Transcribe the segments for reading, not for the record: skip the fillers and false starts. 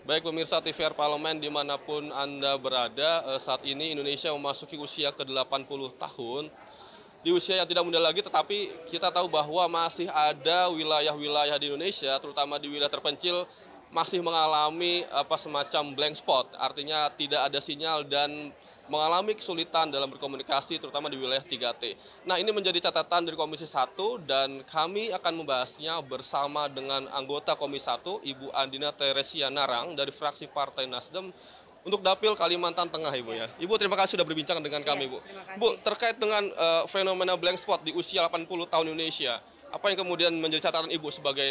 Baik pemirsa TVR Parlemen dimanapun Anda berada, saat ini Indonesia memasuki usia ke-80 tahun. Di usia yang tidak muda lagi, tetapi kita tahu bahwa masih ada wilayah-wilayah di Indonesia, terutama di wilayah terpencil, masih mengalami semacam blank spot. Artinya tidak ada sinyal dan mengalami kesulitan dalam berkomunikasi, terutama di wilayah 3T. Nah, ini menjadi catatan dari Komisi 1 dan kami akan membahasnya bersama dengan anggota Komisi 1, Ibu Andina Teresia Narang dari fraksi Partai Nasdem untuk Dapil Kalimantan Tengah, Ibu ya. Ibu, terima kasih sudah berbincang dengan kami, Bu. Bu, terkait dengan fenomena blank spot di usia 80 tahun Indonesia, apa yang kemudian menjadi catatan Ibu sebagai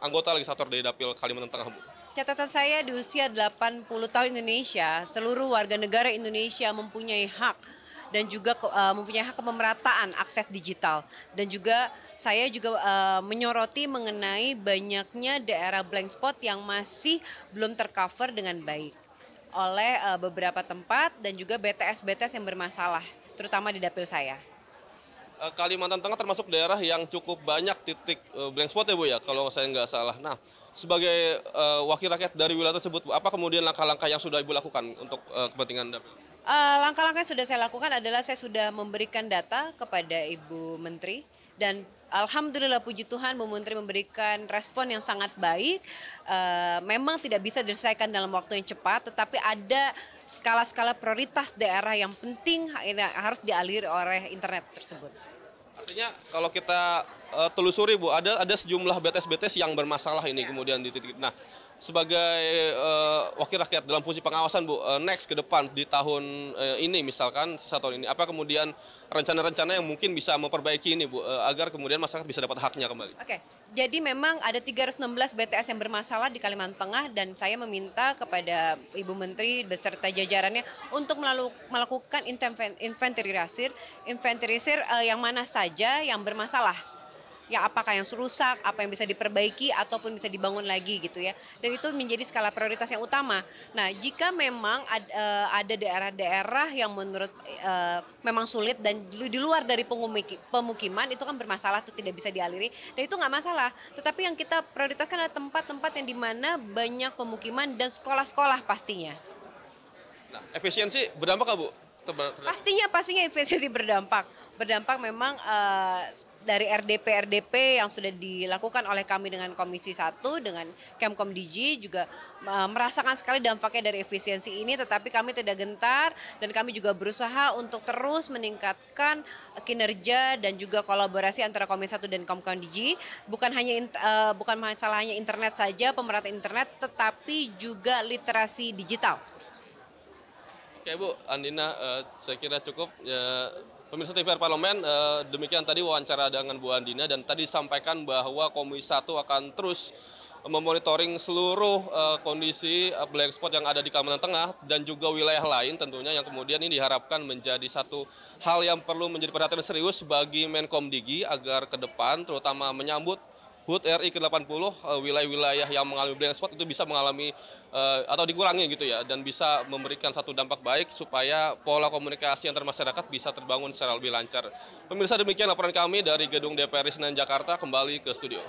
anggota legislator dari Dapil Kalimantan Tengah, Bu? Catatan saya di usia 80 tahun Indonesia, seluruh warga negara Indonesia mempunyai hak dan juga mempunyai hak pemerataan akses digital. Dan juga saya juga menyoroti mengenai banyaknya daerah blank spot yang masih belum tercover dengan baik oleh beberapa tempat dan juga BTS-BTS yang bermasalah, terutama di dapil saya. Kalimantan Tengah termasuk daerah yang cukup banyak titik blank spot ya Bu ya, kalau saya nggak salah. Nah, sebagai wakil rakyat dari wilayah tersebut, apa kemudian langkah-langkah yang sudah Ibu lakukan untuk kepentingan dapil? Langkah-langkah yang sudah saya lakukan adalah saya sudah memberikan data kepada Ibu Menteri dan alhamdulillah puji Tuhan Bu Menteri memberikan respon yang sangat baik. Memang tidak bisa diselesaikan dalam waktu yang cepat, tetapi ada skala-skala prioritas daerah yang penting harus dialiri oleh internet tersebut. Artinya kalau kita telusuri Bu, ada sejumlah BTS-BTS yang bermasalah ini kemudian di titik. Nah, sebagai wakil rakyat dalam fungsi pengawasan Bu, next ke depan di tahun ini misalkan sisa tahun ini, apa kemudian rencana-rencana yang mungkin bisa memperbaiki ini Bu, agar kemudian masyarakat bisa dapat haknya kembali? Oke, jadi memang ada 316 BTS yang bermasalah di Kalimantan Tengah dan saya meminta kepada Ibu Menteri beserta jajarannya untuk melakukan inventarisir yang mana saja yang bermasalah. Ya apakah yang rusak, apa yang bisa diperbaiki ataupun bisa dibangun lagi gitu ya. Dan itu menjadi skala prioritas yang utama. Nah, jika memang ada daerah-daerah yang menurut memang sulit dan di luar dari pemukiman itu kan bermasalah, itu tidak bisa dialiri dan itu nggak masalah. Tetapi yang kita prioritaskan adalah tempat-tempat yang di mana banyak pemukiman dan sekolah-sekolah pastinya. Nah, efisiensi berdampak nggak Bu? Pastinya efisiensi berdampak memang dari RDP yang sudah dilakukan oleh kami dengan Komisi 1 dengan Kemkom Digi juga merasakan sekali dampaknya dari efisiensi ini, tetapi kami tidak gentar dan kami juga berusaha untuk terus meningkatkan kinerja dan juga kolaborasi antara Komisi 1 dan Kemkom Digi, bukan masalah hanya internet saja, pemerataan internet, tetapi juga literasi digital. Oke Bu Andina, saya kira cukup. Pemirsa TVR Parlemen, demikian tadi wawancara dengan Bu Andina dan tadi disampaikan bahwa Komisi 1 akan terus memonitoring seluruh kondisi blank spot yang ada di Kalimantan Tengah dan juga wilayah lain tentunya yang kemudian ini diharapkan menjadi satu hal yang perlu menjadi perhatian serius bagi Menkom Digi agar ke depan terutama menyambut HUT RI ke-80 wilayah-wilayah yang mengalami blank spot itu bisa mengalami atau dikurangi gitu ya dan bisa memberikan satu dampak baik supaya pola komunikasi antar masyarakat bisa terbangun secara lebih lancar. Pemirsa, demikian laporan kami dari Gedung DPR Senayan Jakarta, kembali ke studio.